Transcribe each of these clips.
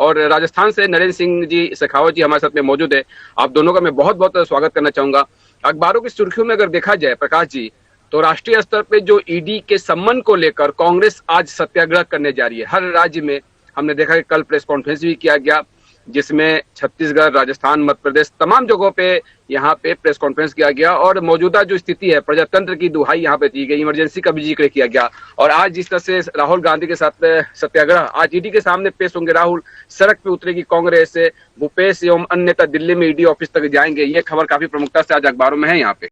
और राजस्थान से नरेंद्र सिंह जी शेखावत जी हमारे साथ में मौजूद है। आप दोनों का मैं बहुत बहुत स्वागत करना चाहूंगा। अखबारों की सुर्खियों में अगर देखा जाए प्रकाश जी, तो राष्ट्रीय स्तर पे जो ईडी के सम्मन को लेकर कांग्रेस आज सत्याग्रह करने जा रही है। हर राज्य में हमने देखा कि कल प्रेस कॉन्फ्रेंस भी किया गया, जिसमें छत्तीसगढ़, राजस्थान, मध्य प्रदेश, तमाम जगहों पे यहाँ पे प्रेस कॉन्फ्रेंस किया गया और मौजूदा जो स्थिति है प्रजातंत्र की दुहाई यहाँ पे दी गई, इमरजेंसी का भी जिक्र किया गया। और आज जिस तरह से राहुल गांधी के साथ सत्याग्रह, आज ईडी के सामने पेश होंगे राहुल, सड़क पे उतरेगी कांग्रेस, भूपेश एवं अन्य नेता दिल्ली में ईडी ऑफिस तक जाएंगे। ये खबर काफी प्रमुखता से आज अखबारों में है यहाँ पे।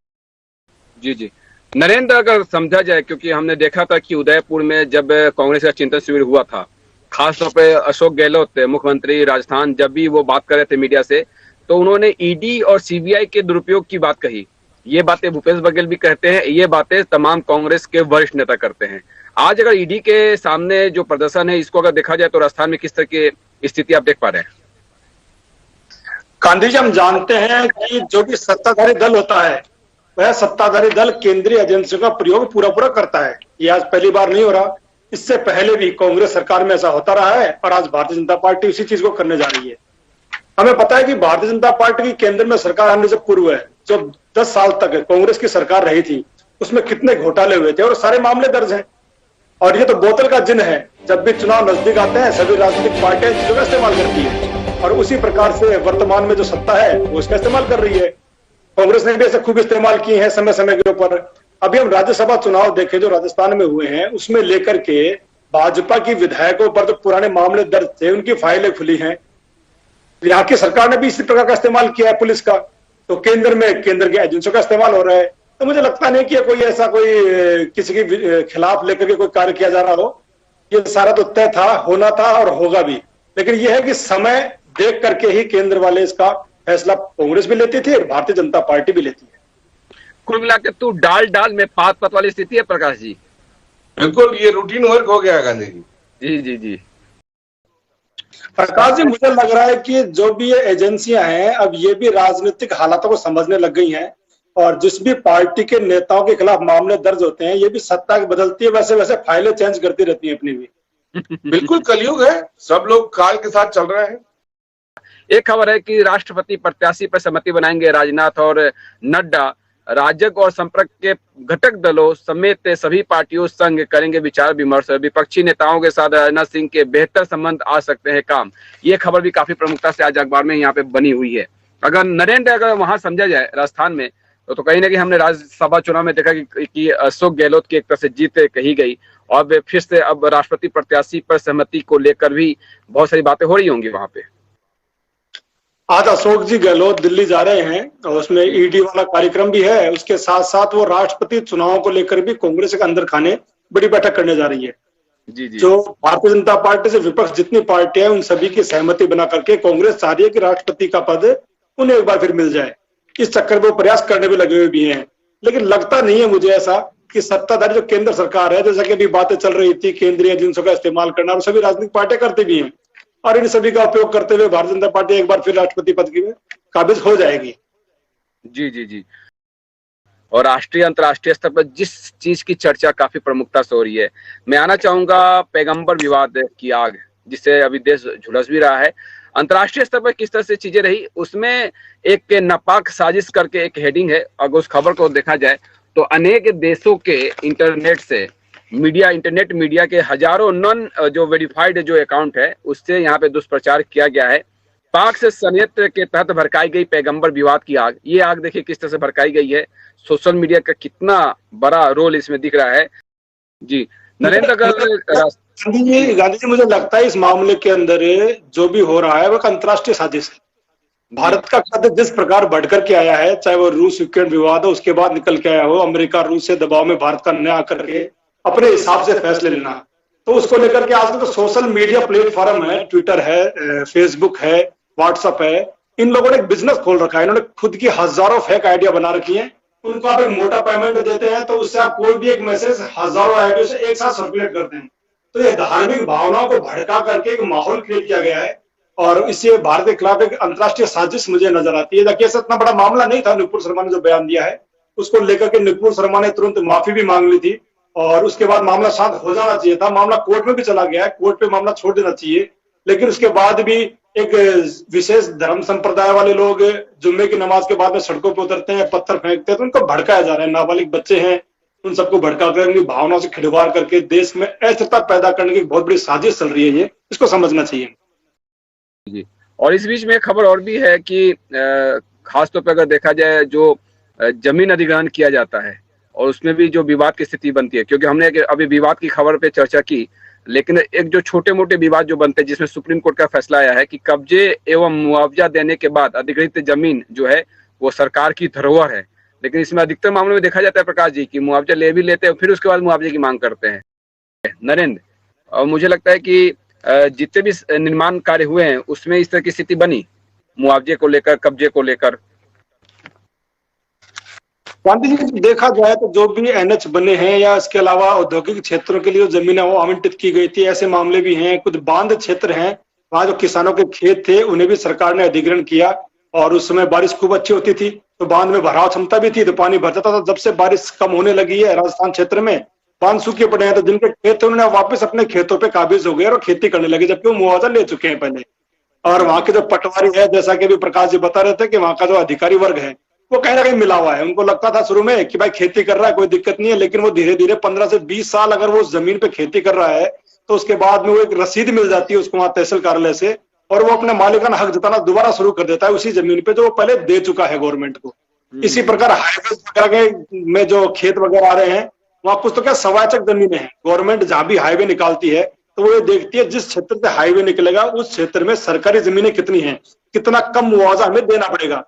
जी जी नरेंद्र, अगर समझा जाए, क्योंकि हमने देखा था कि उदयपुर में जब कांग्रेस का चिंतन शिविर हुआ था, खासतौर पे अशोक गहलोत मुख्यमंत्री राजस्थान जब भी वो बात कर रहे थे मीडिया से, तो उन्होंने ईडी और सीबीआई के दुरुपयोग की बात कही। ये बातें भूपेश बघेल भी कहते हैं, ये बातें तमाम कांग्रेस के वरिष्ठ नेता करते हैं। आज अगर ईडी के सामने जो प्रदर्शन है, इसको अगर देखा जाए तो राजस्थान में किस तरह की स्थिति आप देख पा रहे हैं? गांधी जी, हम जानते हैं कि जो भी सत्ताधारी दल होता है वह सत्ताधारी दल केंद्रीय एजेंसियों का प्रयोग पूरा पूरा करता है। ये आज पहली बार नहीं हो रहा, इससे पहले भी कांग्रेस सरकार में ऐसा होता रहा है और आज भारतीय जनता पार्टी उसी चीज को करने जा रही है। हमें पता है कि भारतीय जनता पार्टी की केंद्र में सरकार आने से पूर्व है, जो 10 साल तक कांग्रेस की सरकार रही थी, उसमें कितने घोटाले हुए थे और सारे मामले दर्ज हैं। और ये तो बोतल का जिन है, जब भी चुनाव नजदीक आते हैं सभी राजनीतिक पार्टियां चीजों का इस्तेमाल करती है और उसी प्रकार से वर्तमान में जो सत्ता है वो इसका इस्तेमाल कर रही है। कांग्रेस ने भी ऐसे खूब इस्तेमाल किए हैं समय समय के ऊपर। अभी हम राज्यसभा चुनाव देखे जो राजस्थान में हुए हैं, उसमें लेकर के भाजपा की विधायकों पर जो पुराने मामले दर्ज थे उनकी फाइलें खुली हैं। यहाँ की सरकार ने भी इसी प्रकार का इस्तेमाल किया है पुलिस का, तो केंद्र में केंद्र की एजेंसियों का इस्तेमाल हो रहा है। तो मुझे लगता नहीं कि कोई ऐसा कोई किसी के खिलाफ लेकर के कोई कार्य किया जा रहा हो। ये सारा तो तय था, होना था और होगा भी। लेकिन यह है कि समय देख करके ही केंद्र वाले इसका फैसला कांग्रेस भी लेती थी और भारतीय जनता पार्टी भी लेती है। कुल मिलाकर तू डाल डाल में पात पत वाली स्थिति है प्रकाश जी। बिल्कुल, ये रूटीन वर्क हो गया गांधी जी। जी जी जी प्रकाश जी, मुझे लग रहा है कि जो भी ये एजेंसियां हैं अब ये भी राजनीतिक हालातों को समझने लग गई हैं और जिस भी पार्टी के नेताओं के खिलाफ मामले दर्ज होते हैं, ये भी सत्ता बदलती है वैसे वैसे फाइलें चेंज करती रहती हैं अपनी भी। बिल्कुल कलयुग है, सब लोग काल के साथ चल रहे हैं। एक खबर है कि राष्ट्रपति प्रत्याशी पर सहमति बनाएंगे राजनाथ और नड्डा। राजग और संपर्क के घटक दलों समेत सभी पार्टियों संग करेंगे विचार विमर्श। विपक्षी नेताओं के साथ राजनाथ सिंह के बेहतर संबंध आ सकते हैं काम। ये खबर भी काफी प्रमुखता से आज अखबार में यहाँ पे बनी हुई है। अगर नरेंद्र, अगर वहां समझा जाए राजस्थान में, तो कहीं ना कहीं हमने राज्यसभा चुनाव में देखा कि अशोक गहलोत की एक तरह से जीत कही गई और फिर से अब राष्ट्रपति प्रत्याशी पर सहमति को लेकर भी बहुत सारी बातें हो रही होंगी वहां पे। आज अशोक जी गहलोत दिल्ली जा रहे हैं और उसमें ईडी वाला कार्यक्रम भी है। उसके साथ साथ वो राष्ट्रपति चुनाव को लेकर भी कांग्रेस के अंदर खाने बड़ी बैठक करने जा रही है। जी जी। जो भारतीय जनता पार्टी से विपक्ष जितनी पार्टियां हैं उन सभी की सहमति बना करके कांग्रेस चाह रही है कि राष्ट्रपति का पद उन्हें एक बार फिर मिल जाए। इस चक्कर में वो प्रयास करने में लगे हुए भी हैं, लेकिन लगता नहीं है मुझे ऐसा कि सत्ताधारी जो केंद्र सरकार है, जैसा कि अभी बातें चल रही थी केंद्रीय एजेंसियों का इस्तेमाल करना, और सभी राजनीतिक पार्टियां करती भी हैं और इन सभी का उपयोग करते हुए भारतीय जनता पार्टी एक बार फिर राष्ट्रपति पद की काबिज हो जाएगी। जी जी जी। और राष्ट्रीय अंतर्राष्ट्रीय स्तर पर जिस चीज की चर्चा काफी प्रमुखता से हो रही है, मैं आना चाहूंगा पैगंबर विवाद की आग, जिससे अभी देश झुलस भी रहा है। अंतर्राष्ट्रीय स्तर पर किस तरह से चीजें रही, उसमें एक नापाक साजिश करके एक हेडिंग है। अगर उस खबर को देखा जाए तो अनेक देशों के इंटरनेट मीडिया के हजारों नॉन जो वेरीफाइड जो अकाउंट है उससे यहाँ पे दुष्प्रचार किया गया है। पाक से संयंत्र के तहत भड़काई गई पैगंबर विवाद की आग, ये आग देखिए किस तरह से भड़काई गई है। सोशल मीडिया का कितना बड़ा रोल इसमें दिख रहा है। जी नरेंद्र, गांधी जी, मुझे लगता है इस मामले के अंदर जो भी हो रहा है वो अंतर्राष्ट्रीय साजिश है। भारत का कद जिस प्रकार बढ़कर के आया है, चाहे वो रूस यूक्रेन विवाद हो, उसके बाद निकल के आया हो, अमेरिका रूस से दबाव में भारत का न आकर के अपने हिसाब से फैसले लेना, तो उसको लेकर के आजकल तो सोशल मीडिया प्लेटफॉर्म है, ट्विटर है, फेसबुक है, व्हाट्सएप है, इन लोगों ने एक बिजनेस खोल रखा है। इन्होंने खुद की हजारों फेक आइडिया बना रखी है। उनको आप एक मोटा पेमेंट देते हैं तो उससे आप कोई भी एक मैसेज हजारों आइडिया से एक साथ सर्कुलेट करते हैं। तो ये धार्मिक भावनाओं को भड़का करके एक माहौल क्रिएट किया गया है और इससे भारत के खिलाफ एक अंतर्राष्ट्रीय साजिश मुझे नजर आती है। देखिए, इतना बड़ा मामला नहीं था। नुपुर शर्मा ने जो बयान दिया है उसको लेकर के नुपुर शर्मा ने तुरंत माफी भी मांग ली थी और उसके बाद मामला शांत हो जाना चाहिए था। मामला कोर्ट में भी चला गया है, कोर्ट पे मामला छोड़ देना चाहिए लेकिन उसके बाद भी एक विशेष धर्म संप्रदाय वाले लोग जुम्मे की नमाज के बाद में सड़कों पर उतरते हैं, पत्थर फेंकते हैं, तो उनको भड़काया जा रहा है। नाबालिग बच्चे हैं, उन सबको भड़का कर उनकी भावनाओं से खिलवाड़ करके देश में अस्थिरता पैदा करने की बहुत बड़ी साजिश चल रही है। ये इसको समझना चाहिए जी। और इस बीच में खबर और भी है कि खासतौर पर अगर देखा जाए जो जमीन अधिग्रहण किया जाता है और उसमें भी जो विवाद की स्थिति बनती है, क्योंकि हमने अभी विवाद की खबर पे चर्चा की, लेकिन एक जो छोटे मोटे विवाद जो बनते हैं जिसमें सुप्रीम कोर्ट का फैसला आया है कि कब्जे एवं मुआवजा देने के बाद अधिग्रहित जमीन जो है वो सरकार की धरोहर है। लेकिन इसमें अधिकतर मामलों में देखा जाता है प्रकाश जी की मुआवजा ले भी लेते हैं, फिर उसके बाद मुआवजे की मांग करते हैं नरेंद्र। और मुझे लगता है कि जितने भी निर्माण कार्य हुए हैं उसमें इस तरह की स्थिति बनी मुआवजे को लेकर, कब्जे को लेकर। गांधी जी, देखा जाए तो जो भी एनएच बने हैं या इसके अलावा औद्योगिक क्षेत्रों के लिए जो जमीनें वो आवंटित की गई थी, ऐसे मामले भी हैं। कुछ बांध क्षेत्र हैं, वहां जो किसानों के खेत थे उन्हें भी सरकार ने अधिग्रहण किया और उस समय बारिश खूब अच्छी होती थी तो बांध में भराव क्षमता भी थी, तो पानी भर जाता था। जब से बारिश कम होने लगी है राजस्थान क्षेत्र में, बांध सूखे पड़े हैं, तो जिनके खेत थे उन्होंने वापस अपने खेतों पे काबिज हो गए और खेती करने लगे, जबकि वो मुआवजा ले चुके हैं पहले। और वहां के जो पटवारी है, जैसा कि अभी प्रकाश जी बता रहे थे कि वहां का जो अधिकारी वर्ग है वो कहीं ना कहीं मिला हुआ है। उनको लगता था शुरू में कि भाई खेती कर रहा है कोई दिक्कत नहीं है, लेकिन वो धीरे धीरे 15 से 20 साल अगर वो उस जमीन पे खेती कर रहा है तो उसके बाद में वो एक रसीद मिल जाती है उसको वहां तहसील कार्यालय से, और वो अपने मालिकाना हक जताना दोबारा शुरू कर देता है उसी जमीन पे जो वो पहले दे चुका है गवर्नमेंट को। इसी प्रकार हाईवे वगैरह में जो खेत वगैरह आ रहे हैं वहां कुछ तो क्या सवाचक जमीनें हैं। गवर्नमेंट जहां भी हाईवे निकालती है तो वो ये देखती है जिस क्षेत्र से हाईवे निकलेगा उस क्षेत्र में सरकारी जमीनें कितनी हैं, कितना कम मुआवजा हमें देना पड़ेगा।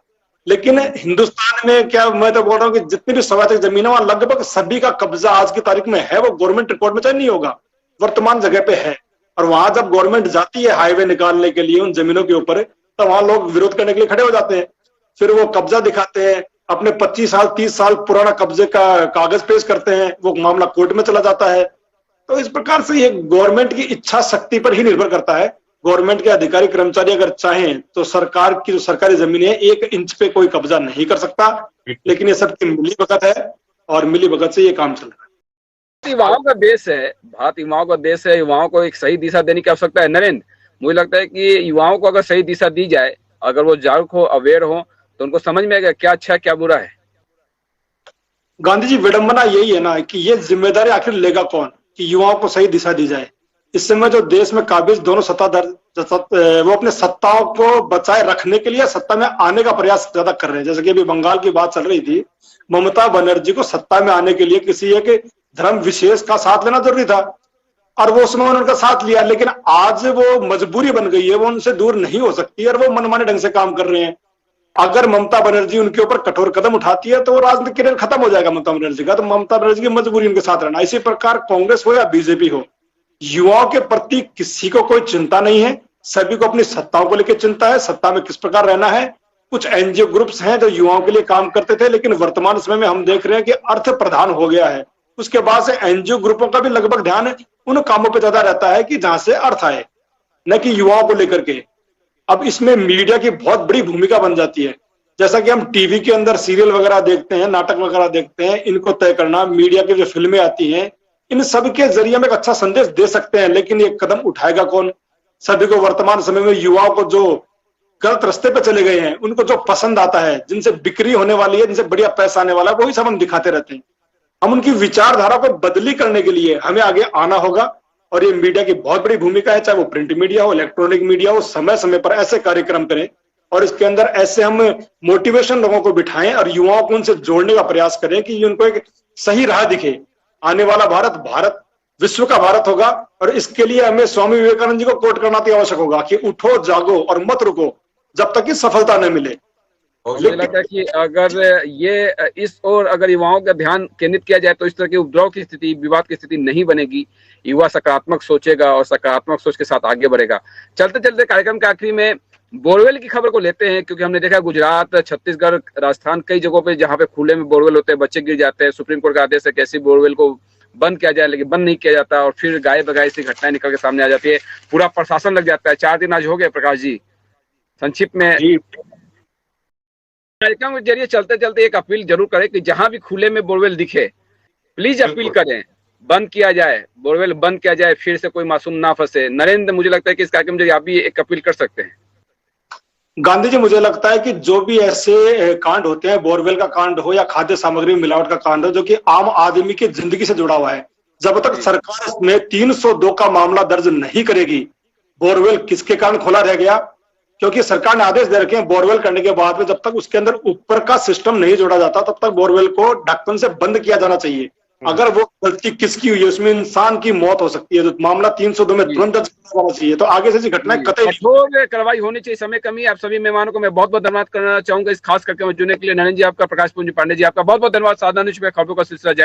लेकिन हिंदुस्तान में क्या, मैं तो बोल रहा हूँ कि जितनी भी सवाचक जमीन है वहां लगभग सभी का कब्जा आज की तारीख में है। वो गवर्नमेंट रिकॉर्ड में चाहे नहीं होगा, वर्तमान जगह पे है। और वहां जब गवर्नमेंट जाती है हाईवे निकालने के लिए उन जमीनों के ऊपर, तो वहां लोग विरोध करने के लिए खड़े हो जाते हैं। फिर वो कब्जा दिखाते हैं, अपने 25 साल 30 साल पुराना कब्जे का कागज पेश करते हैं, वो मामला कोर्ट में चला जाता है। तो इस प्रकार से ये गवर्नमेंट की इच्छा शक्ति पर ही निर्भर करता है। गवर्नमेंट के अधिकारी कर्मचारी अगर चाहें तो सरकार की जो सरकारी जमीन है 1 इंच पे कोई कब्जा नहीं कर सकता, लेकिन ये सबकी मिली भगत है और मिली भगत से ये काम चल रहा है। युवाओं का देश है, भारत युवाओं का देश है। युवाओं को एक सही दिशा देने की आवश्यकता है नरेंद्र। मुझे लगता है कि युवाओं को अगर सही दिशा दी जाए, अगर वो जागरूक हो, अवेयर हो, तो उनको समझ में आएगा क्या अच्छा है क्या बुरा है। गांधी जी, विडंबना यही है ना कि ये जिम्मेदारी आखिर लेगा कौन कि युवाओं को सही दिशा दी जाए। इस समय जो देश में काबिज दोनों सत्ताधार वो अपने सत्ताओं को बचाए रखने के लिए सत्ता में आने का प्रयास ज्यादा कर रहे हैं। जैसे कि अभी बंगाल की बात चल रही थी, ममता बनर्जी को सत्ता में आने के लिए किसी एक धर्म विशेष का साथ लेना जरूरी था और वो उसमें उनका साथ लिया, लेकिन आज वो मजबूरी बन गई है, वो उनसे दूर नहीं हो सकती और वो मनमाने ढंग से काम कर रहे हैं। अगर ममता बनर्जी उनके ऊपर कठोर कदम उठाती है तो वो राजनीतिक करियर खत्म हो जाएगा ममता बनर्जी का, तो ममता बनर्जी की मजबूरी उनके साथ रहना। इसी प्रकार कांग्रेस हो या बीजेपी हो, युवाओं के प्रति किसी को कोई चिंता नहीं है, सभी को अपनी सत्ताओं को लेकर चिंता है, सत्ता में किस प्रकार रहना है। कुछ एनजीओ ग्रुप्स हैं जो युवाओं के लिए काम करते थे, लेकिन वर्तमान समय में हम देख रहे हैं कि अर्थ प्रधान हो गया है। उसके बाद से एनजीओ ग्रुपों का भी लगभग ध्यान उन कामों पर ज्यादा रहता है कि जहां से अर्थ आए, न कि युवाओं को लेकर के। अब इसमें मीडिया की बहुत बड़ी भूमिका बन जाती है। जैसा कि हम टीवी के अंदर सीरियल वगैरह देखते हैं, नाटक वगैरह देखते हैं, इनको तय करना, मीडिया की जो फिल्में आती हैं, इन सब के जरिए हम एक अच्छा संदेश दे सकते हैं, लेकिन ये कदम उठाएगा कौन। सभी को वर्तमान समय में युवाओं को जो गलत रास्ते पे चले गए हैं, उनको जो पसंद आता है, जिनसे बिक्री होने वाली है, जिनसे बढ़िया पैसा आने वाला है, वही सब हम दिखाते रहते हैं। हम उनकी विचारधारा को बदली करने के लिए हमें आगे आना होगा और ये मीडिया की बहुत बड़ी भूमिका है, चाहे वो प्रिंट मीडिया हो, इलेक्ट्रॉनिक मीडिया हो। समय समय पर ऐसे कार्यक्रम करें और इसके अंदर ऐसे हम मोटिवेशन लोगों को बिठाएं और युवाओं को उनसे जोड़ने का प्रयास करें कि उनको एक सही राह दिखे। आने वाला भारत विश्व का भारत होगा और इसके लिए हमें स्वामी विवेकानंद जी को कोट करना तो आवश्यक होगा कि उठो जागो और मत रुको जब तक कि सफलता न मिले। मुझे लगता है कि अगर ये इस ओर अगर युवाओं का ध्यान केंद्रित किया जाए तो इस तरह की उपद्रव की स्थिति, विवाद की स्थिति नहीं बनेगी। युवा सकारात्मक सोचेगा और सकारात्मक सोच के साथ आगे बढ़ेगा। चलते चलते कार्यक्रम के आखिरी में बोरवेल की खबर को लेते हैं, क्योंकि हमने देखा गुजरात, छत्तीसगढ़, राजस्थान, कई जगहों पे जहां पे खुले में बोरवेल होते हैं, बच्चे गिर जाते हैं। सुप्रीम कोर्ट का आदेश है कैसी बोरवेल को बंद किया जाए, लेकिन बंद नहीं किया जाता और फिर गाय बगाई सी घटनाएं निकल के सामने आ जाती है। पूरा प्रशासन लग जाता है। 4 दिन आज हो गए प्रकाश जी। संक्षिप्त में कार्यक्रम के जरिए चलते चलते एक अपील जरूर करें कि जहां भी खुले में बोरवेल दिखे, प्लीज अपील करें, बंद किया जाए, बोरवेल बंद किया जाए, फिर से कोई मासूम ना फंसे। नरेंद्र, मुझे लगता है कि इस कार्यक्रम में आप भी एक अपील कर सकते हैं। गांधी जी, मुझे लगता है कि जो भी ऐसे कांड होते हैं, बोरवेल का कांड हो या खाद्य सामग्री में मिलावट का कांड हो, जो कि आम आदमी की जिंदगी से जुड़ा हुआ है, जब तक सरकार इसमें 302 का मामला दर्ज नहीं करेगी, बोरवेल किसके कारण खोला रह गया? क्योंकि सरकार ने आदेश दे रखे हैं, बोरवेल करने के बाद में जब तक उसके अंदर ऊपर का सिस्टम नहीं जोड़ा जाता, तब तक बोरवेल को ढक्कन से बंद किया जाना चाहिए। अगर वो गलती किसकी हुई है, उसमें इंसान की मौत हो सकती है, तो मामला 302 में तुरंत दर्ज किया जाना चाहिए। तो आगे से ऐसी घटनाएं कतई नहीं। कठोर कार्रवाई होनी चाहिए। समय कमी, आप सभी मेहमानों को मैं बहुत बहुत धन्यवाद करना चाहूंगा इस खास करके जुड़ने के लिए। नरेंद्र जी आपका, प्रकाश पुंज पांडे जी आपका बहुत बहुत धन्यवाद। साधना न्यूज़ पे खबरों का सिलसिला जारी।